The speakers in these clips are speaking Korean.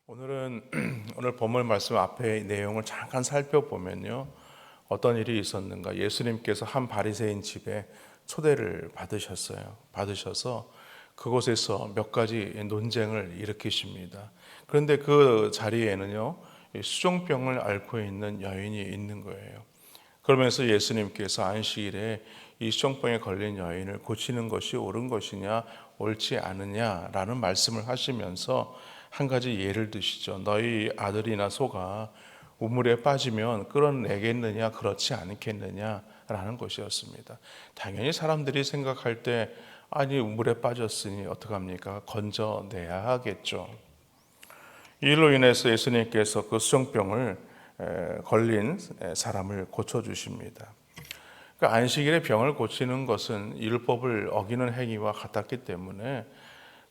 오늘은 오늘 본문 말씀 앞에 내용을 잠깐 살펴보면요. 어떤 일이 있었는가? 예수님께서 한 바리새인 집에 초대를 받으셔서 그곳에서 몇 가지 논쟁을 일으키십니다. 그런데 그 자리에는요. 수종병을 앓고 있는 여인이 있는 거예요. 그러면서 예수님께서 안식일에 이 수종병에 걸린 여인을 고치는 것이 옳은 것이냐 옳지 않느냐라는 말씀을 하시면서 한 가지 예를 드시죠. 너희 아들이나 소가 우물에 빠지면 끌어내겠느냐 그렇지 않겠느냐라는 것이었습니다. 당연히 사람들이 생각할 때 아니 우물에 빠졌으니 어떡합니까? 건져내야 하겠죠. 이 일로 인해서 예수님께서 그 수종병을 걸린 사람을 고쳐주십니다. 그러니까 안식일에 병을 고치는 것은 율법을 어기는 행위와 같았기 때문에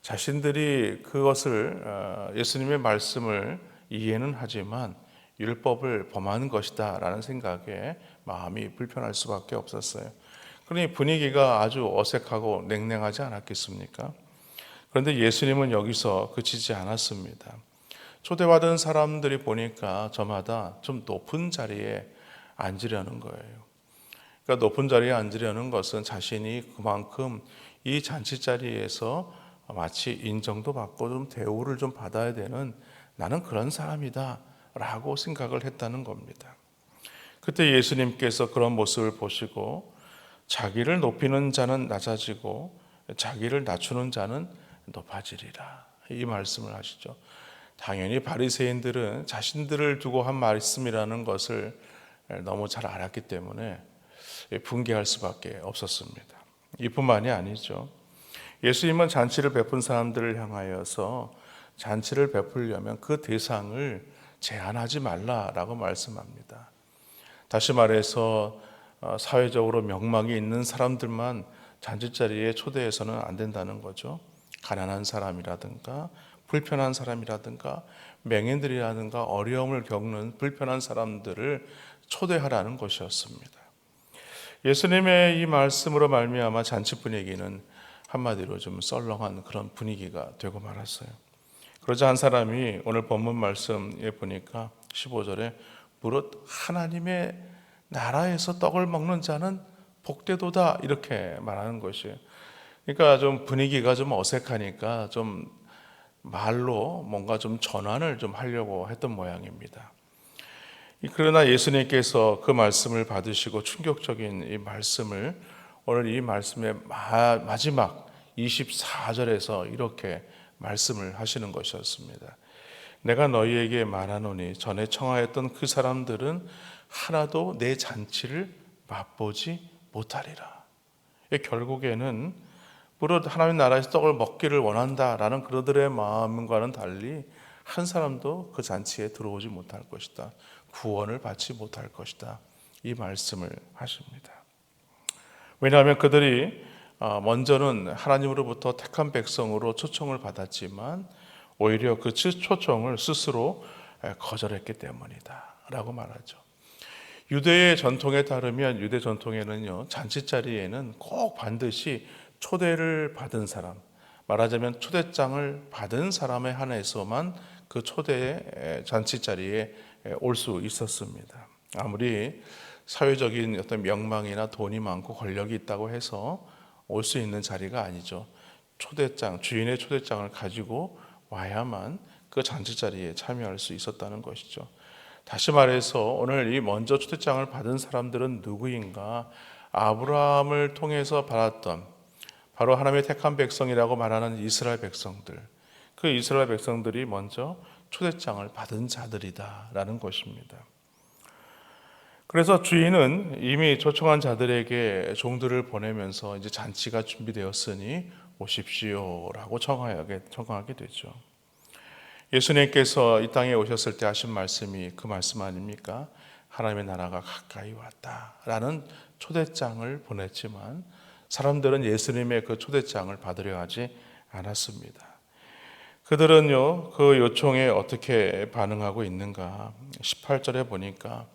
자신들이 그것을 예수님의 말씀을 이해는 하지만 율법을 범하는 것이다 라는 생각에 마음이 불편할 수밖에 없었어요. 그러니 분위기가 아주 어색하고 냉랭하지 않았겠습니까? 그런데 예수님은 여기서 그치지 않았습니다. 초대받은 사람들이 보니까 저마다 좀 높은 자리에 앉으려는 거예요. 그러니까 높은 자리에 앉으려는 것은 자신이 그만큼 이 잔치 자리에서 마치 인정도 받고 좀 대우를 좀 받아야 되는 나는 그런 사람이다 라고 생각을 했다는 겁니다. 그때 예수님께서 그런 모습을 보시고 자기를 높이는 자는 낮아지고 자기를 낮추는 자는 높아지리라 이 말씀을 하시죠. 당연히 바리새인들은 자신들을 두고 한 말씀이라는 것을 너무 잘 알았기 때문에 분개할 수밖에 없었습니다. 이뿐만이 아니죠. 예수님은 잔치를 베푼 사람들을 향하여서 잔치를 베풀려면 그 대상을 제한하지 말라라고 말씀합니다. 다시 말해서 사회적으로 명망이 있는 사람들만 잔치자리에 초대해서는 안 된다는 거죠. 가난한 사람이라든가 불편한 사람이라든가 맹인들이라든가 어려움을 겪는 불편한 사람들을 초대하라는 것이었습니다. 예수님의 이 말씀으로 말미암아 잔치 분위기는 한마디로 좀 썰렁한 그런 분위기가 되고 말았어요. 그러자 한 사람이 오늘 본문 말씀에 보니까 15절에 무릇 하나님의 나라에서 떡을 먹는 자는 복되도다 이렇게 말하는 것이에요. 그러니까 좀 분위기가 좀 어색하니까 좀 말로 뭔가 좀 전환을 좀 하려고 했던 모양입니다. 그러나 예수님께서 그 말씀을 받으시고 충격적인 이 말씀을 오늘 이 말씀의 마지막 24절에서 이렇게 말씀을 하시는 것이었습니다. 내가 너희에게 말하노니 전에 청하였던 그 사람들은 하나도 내 잔치를 맛보지 못하리라. 결국에는 무릇 하나님의 나라에서 떡을 먹기를 원한다라는 그들의 마음과는 달리 한 사람도 그 잔치에 들어오지 못할 것이다. 구원을 받지 못할 것이다. 이 말씀을 하십니다. 왜냐하면 그들이 먼저는 하나님으로부터 택한 백성으로 초청을 받았지만 오히려 그 초청을 스스로 거절했기 때문이다 라고 말하죠. 유대의 전통에 따르면 유대 전통에는요 잔치 자리에는 꼭 반드시 초대를 받은 사람, 말하자면 초대장을 받은 사람에 한해서만 그 초대 잔치 자리에 올 수 있었습니다. 아무리 사회적인 어떤 명망이나 돈이 많고 권력이 있다고 해서 올 수 있는 자리가 아니죠. 초대장, 주인의 초대장을 가지고 와야만 그 잔치 자리에 참여할 수 있었다는 것이죠. 다시 말해서 오늘 이 먼저 초대장을 받은 사람들은 누구인가? 아브라함을 통해서 받았던 바로 하나님의 택한 백성이라고 말하는 이스라엘 백성들. 그 이스라엘 백성들이 먼저 초대장을 받은 자들이다라는 것입니다. 그래서 주인은 이미 초청한 자들에게 종들을 보내면서 이제 잔치가 준비되었으니 오십시오라고 청하게 되죠. 예수님께서 이 땅에 오셨을 때 하신 말씀이 그 말씀 아닙니까? 하나님의 나라가 가까이 왔다라는 초대장을 보냈지만 사람들은 예수님의 그 초대장을 받으려 하지 않았습니다. 그들은요, 그 요청에 어떻게 반응하고 있는가? 18절에 보니까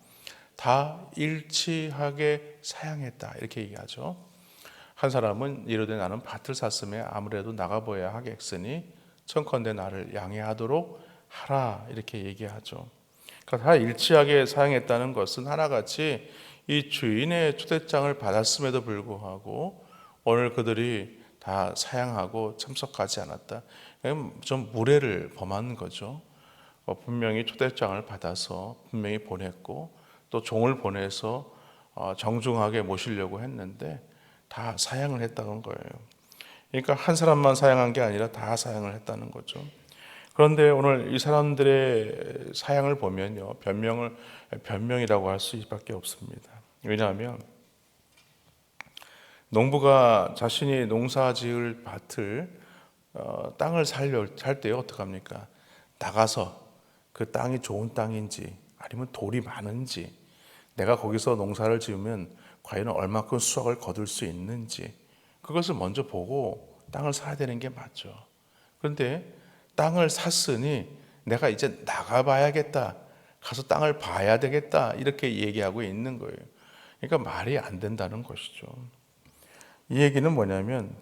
다 일치하게 사양했다 이렇게 얘기하죠. 한 사람은 이르되 나는 밭을 샀음에 아무래도 나가보야 하겠으니 청컨대 나를 양해하도록 하라 이렇게 얘기하죠. 그러니까 다 일치하게 사용했다는 것은 하나같이 이 주인의 초대장을 받았음에도 불구하고 오늘 그들이 다 사양하고 참석하지 않았다. 좀 무례를 범한 거죠. 분명히 초대장을 받아서 분명히 보냈고 또 종을 보내서 정중하게 모시려고 했는데 다 사양을 했다는 거예요. 그러니까 한 사람만 사양한 게 아니라 다 사양을 했다는 거죠. 그런데 오늘 이 사람들의 사양을 보면요, 변명이라고 할 수밖에 없습니다. 왜냐하면 농부가 자신이 농사지을 밭을 땅을 살 때요 어떻게 합니까? 나가서 그 땅이 좋은 땅인지 아니면 돌이 많은지, 내가 거기서 농사를 지으면 과연 얼마큼 수확을 거둘 수 있는지 그것을 먼저 보고 땅을 사야 되는 게 맞죠. 그런데 땅을 샀으니 내가 이제 나가봐야겠다, 가서 땅을 봐야 되겠다 이렇게 얘기하고 있는 거예요. 그러니까 말이 안 된다는 것이죠. 이 얘기는 뭐냐면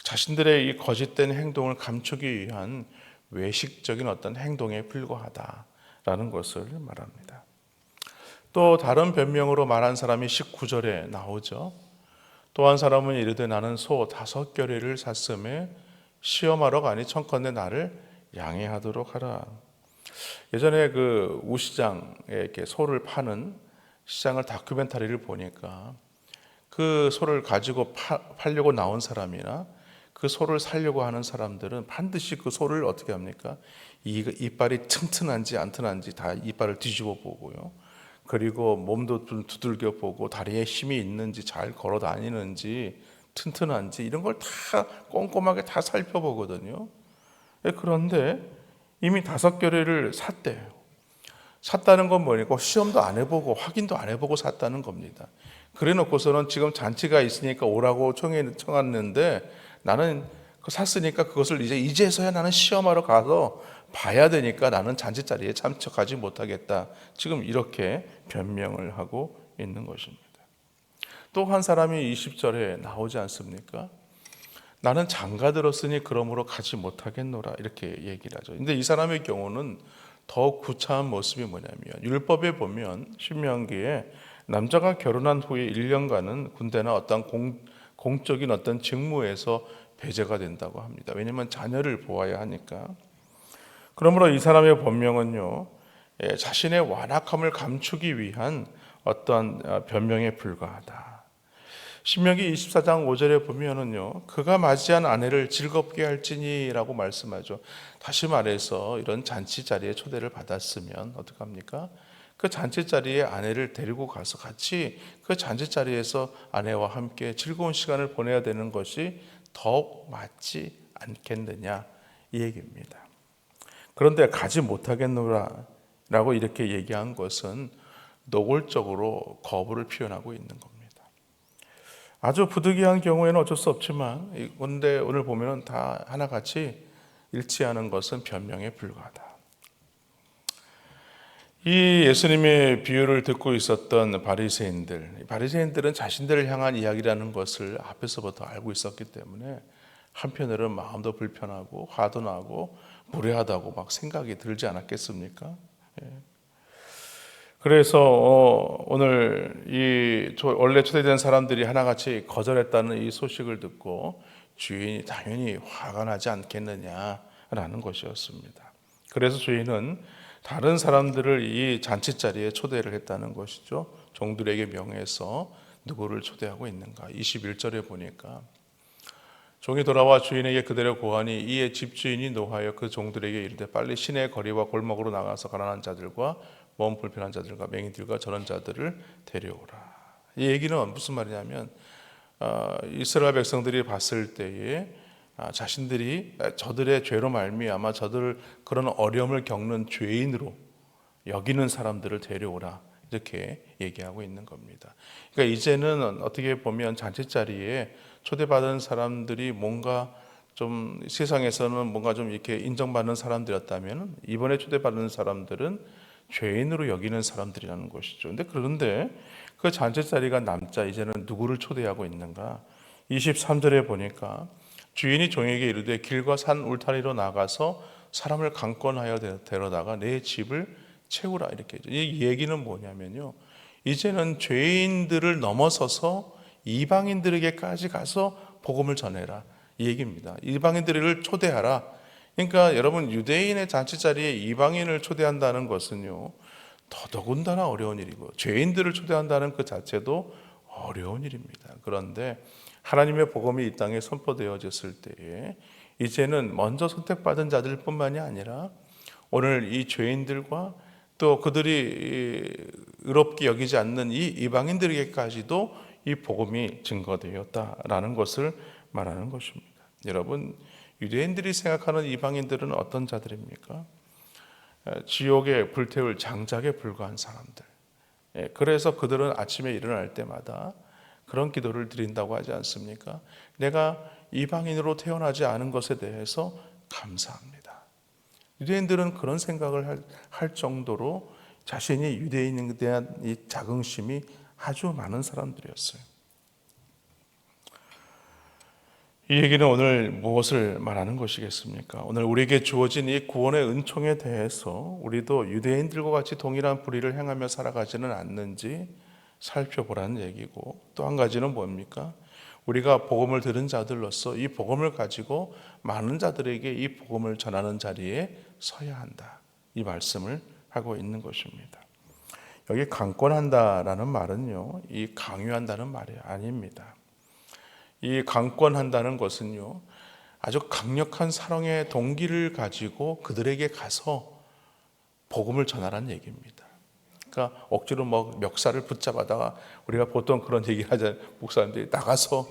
자신들의 이 거짓된 행동을 감추기 위한 외식적인 어떤 행동에 불과하다라는 것을 말합니다. 또 다른 변명으로 말한 사람이 19절에 나오죠. 또 한 사람은 이르되 나는 소 5겨레를 샀음에 시험하러 가니 청컨대 나를 양해하도록 하라. 예전에 그 우시장에 이렇게 소를 파는 시장을 다큐멘터리를 보니까 그 소를 가지고 팔려고 나온 사람이나 그 소를 살려고 하는 사람들은 반드시 그 소를 어떻게 합니까? 이빨이 튼튼한지 안 튼튼한지 다 이빨을 뒤집어 보고요. 그리고 몸도 좀 두들겨 보고 다리에 힘이 있는지 잘 걸어 다니는지 튼튼한지 이런 걸 다 꼼꼼하게 다 살펴보거든요. 그런데 이미 5겨레를 샀대요. 샀다는 건 뭐니까 시험도 안 해보고 확인도 안 해보고 샀다는 겁니다. 그래 놓고서는 지금 잔치가 있으니까 오라고 청했는데 나는 샀으니까 그것을 이제서야 나는 시험하러 가서 봐야 되니까 나는 잔치 자리에 참석하지 못하겠다. 지금 이렇게 변명을 하고 있는 것입니다. 또 한 사람이 20절에 나오지 않습니까? 나는 장가 들었으니 그러므로 가지 못하겠노라 이렇게 얘기를 하죠. 근데 이 사람의 경우는 더 구차한 모습이 뭐냐면 율법에 보면 신명기에 남자가 결혼한 후에 1년간은 군대나 어떤 공적인 어떤 직무에서 배제가 된다고 합니다. 왜냐하면 자녀를 보아야 하니까. 그러므로 이 사람의 본명은요, 자신의 완악함을 감추기 위한 어떤 변명에 불과하다. 신명기 24장 5절에 보면은요, 그가 맞이한 아내를 즐겁게 할지니라고 말씀하죠. 다시 말해서 이런 잔치 자리에 초대를 받았으면 어떡합니까? 그 잔치 자리에 아내를 데리고 가서 같이 그 잔치 자리에서 아내와 함께 즐거운 시간을 보내야 되는 것이 더욱 맞지 않겠느냐 이 얘기입니다. 그런데 가지 못하겠노라 라고 이렇게 얘기한 것은 노골적으로 거부를 표현하고 있는 겁니다. 아주 부득이한 경우에는 어쩔 수 없지만 그런데 오늘 보면 다 하나같이 일치하는 것은 변명에 불과하다. 이 예수님의 비유를 듣고 있었던 바리새인들은 자신들을 향한 이야기라는 것을 앞에서부터 알고 있었기 때문에 한편으로는 마음도 불편하고 화도 나고 무례하다고 막 생각이 들지 않았겠습니까? 그래서 오늘 이 원래 초대된 사람들이 하나같이 거절했다는 이 소식을 듣고 주인이 당연히 화가 나지 않겠느냐라는 것이었습니다. 그래서 주인은 다른 사람들을 이 잔치 자리에 초대를 했다는 것이죠. 종들에게 명해서 누구를 초대하고 있는가? 21절에 보니까 종이 돌아와 주인에게 그대로 고하니 이에 집주인이 노하여 그 종들에게 이르되 빨리 시내 거리와 골목으로 나가서 가난한 자들과 몸 불편한 자들과 맹인들과 저런 자들을 데려오라. 이 얘기는 무슨 말이냐면 이스라엘 백성들이 봤을 때에 자신들이 저들의 죄로 말미암아 저들을 그런 어려움을 겪는 죄인으로 여기는 사람들을 데려오라 이렇게 얘기하고 있는 겁니다. 그러니까 이제는 어떻게 보면 잔치 자리에 초대받은 사람들이 뭔가 좀 세상에서는 뭔가 좀 이렇게 인정받는 사람들이었다면 이번에 초대받은 사람들은 죄인으로 여기는 사람들이라는 것이죠. 그런데 그 잔치 자리가 남자 이제는 누구를 초대하고 있는가? 23절에 보니까 주인이 종에게 이르되 길과 산 울타리로 나가서 사람을 강권하여 데려다가 내 집을 채우라 이렇게. 이 얘기는 뭐냐면요, 이제는 죄인들을 넘어서서 이방인들에게까지 가서 복음을 전해라 이 얘기입니다. 이방인들을 초대하라. 그러니까 여러분, 유대인의 잔치 자리에 이방인을 초대한다는 것은요, 더더군다나 어려운 일이고, 죄인들을 초대한다는 그 자체도 어려운 일입니다. 그런데 하나님의 복음이 이 땅에 선포되어졌을 때에 이제는 먼저 선택받은 자들뿐만이 아니라 오늘 이 죄인들과 또 그들이 의롭게 여기지 않는 이 이방인들에게까지도 이 복음이 증거되었다라는 것을 말하는 것입니다. 여러분, 유대인들이 생각하는 이방인들은 어떤 자들입니까? 지옥에 불태울 장작에 불과한 사람들. 그래서 그들은 아침에 일어날 때마다 그런 기도를 드린다고 하지 않습니까? 내가 이방인으로 태어나지 않은 것에 대해서 감사합니다. 유대인들은 그런 생각을 할 정도로 자신이 유대인에 대한 이 자긍심이 아주 많은 사람들이었어요. 이 얘기는 오늘 무엇을 말하는 것이겠습니까? 오늘 우리에게 주어진 이 구원의 은총에 대해서 우리도 유대인들과 같이 동일한 불의를 행하며 살아가지는 않는지 살펴보라는 얘기고, 또 한 가지는 뭡니까? 우리가 복음을 들은 자들로서 이 복음을 가지고 많은 자들에게 이 복음을 전하는 자리에 서야 한다, 이 말씀을 하고 있는 것입니다. 여기 강권한다라는 말은요, 이 강요한다는 말이 아닙니다. 이 강권한다는 것은요, 아주 강력한 사랑의 동기를 가지고 그들에게 가서 복음을 전하라는 얘기입니다. 그러니까 억지로 멱살을 붙잡아다가, 우리가 보통 그런 얘기를 하잖아요. 목사님들이 나가서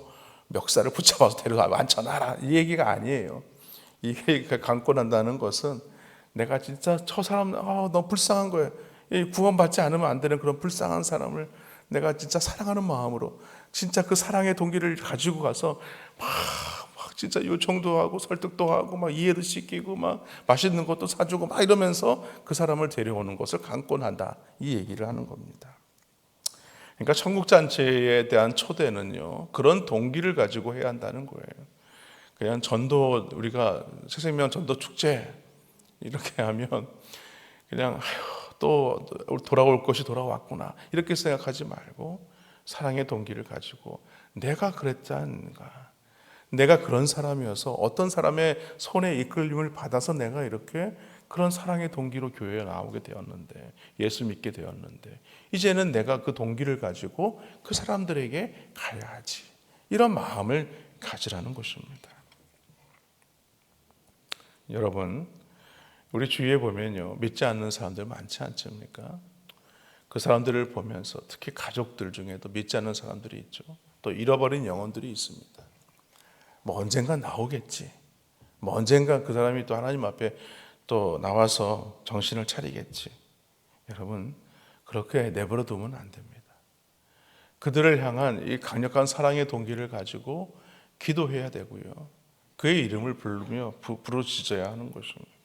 멱살을 붙잡아서 데려가 완전하라, 이 얘기가 아니에요. 이게 강권한다는 것은 내가 진짜 저 사람 너무 불쌍한 거예요. 구원받지 않으면 안 되는 그런 불쌍한 사람을 내가 진짜 사랑하는 마음으로 진짜 그 사랑의 동기를 가지고 가서 막 진짜 요청도 하고 설득도 하고 막 이해도 시키고 막 맛있는 것도 사주고 막 이러면서 그 사람을 데려오는 것을 강권한다, 이 얘기를 하는 겁니다. 그러니까 천국 잔치에 대한 초대는요, 그런 동기를 가지고 해야 한다는 거예요. 그냥 전도, 우리가 새생명 전도 축제 이렇게 하면 그냥 또 돌아올 것이 돌아왔구나 이렇게 생각하지 말고, 사랑의 동기를 가지고 내가 그랬지 않은가, 내가 그런 사람이어서 어떤 사람의 손에 이끌림을 받아서 내가 이렇게 그런 사랑의 동기로 교회에 나오게 되었는데, 예수 믿게 되었는데, 이제는 내가 그 동기를 가지고 그 사람들에게 가야지, 이런 마음을 가지라는 것입니다. 여러분, 우리 주위에 보면요, 믿지 않는 사람들 많지 않습니까? 그 사람들을 보면서 특히 가족들 중에도 믿지 않는 사람들이 있죠. 또 잃어버린 영혼들이 있습니다. 뭐 언젠가 나오겠지, 뭐 언젠가 그 사람이 또 하나님 앞에 또 나와서 정신을 차리겠지. 여러분, 그렇게 내버려 두면 안 됩니다. 그들을 향한 이 강력한 사랑의 동기를 가지고 기도해야 되고요, 그의 이름을 부르며 부르짖어야 하는 것입니다.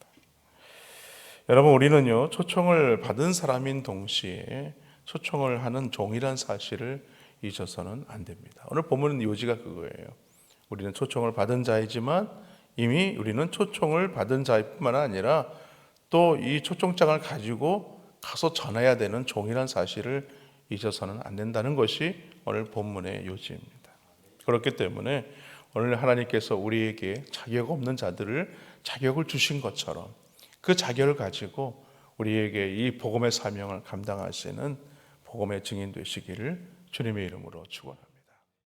여러분, 우리는요, 초청을 받은 사람인 동시에 초청을 하는 종이란 사실을 잊어서는 안 됩니다. 오늘 본문 요지가 그거예요. 우리는 초청을 받은 자이지만 이미 우리는 초청을 받은 자뿐만 아니라 또 이 초청장을 가지고 가서 전해야 되는 종이란 사실을 잊어서는 안 된다는 것이 오늘 본문의 요지입니다. 그렇기 때문에 오늘 하나님께서 우리에게 자격 없는 자들을 자격을 주신 것처럼 그 자격을 가지고 우리에게 이 복음의 사명을 감당하시는 복음의 증인 되시기를 주님의 이름으로 축원합니다.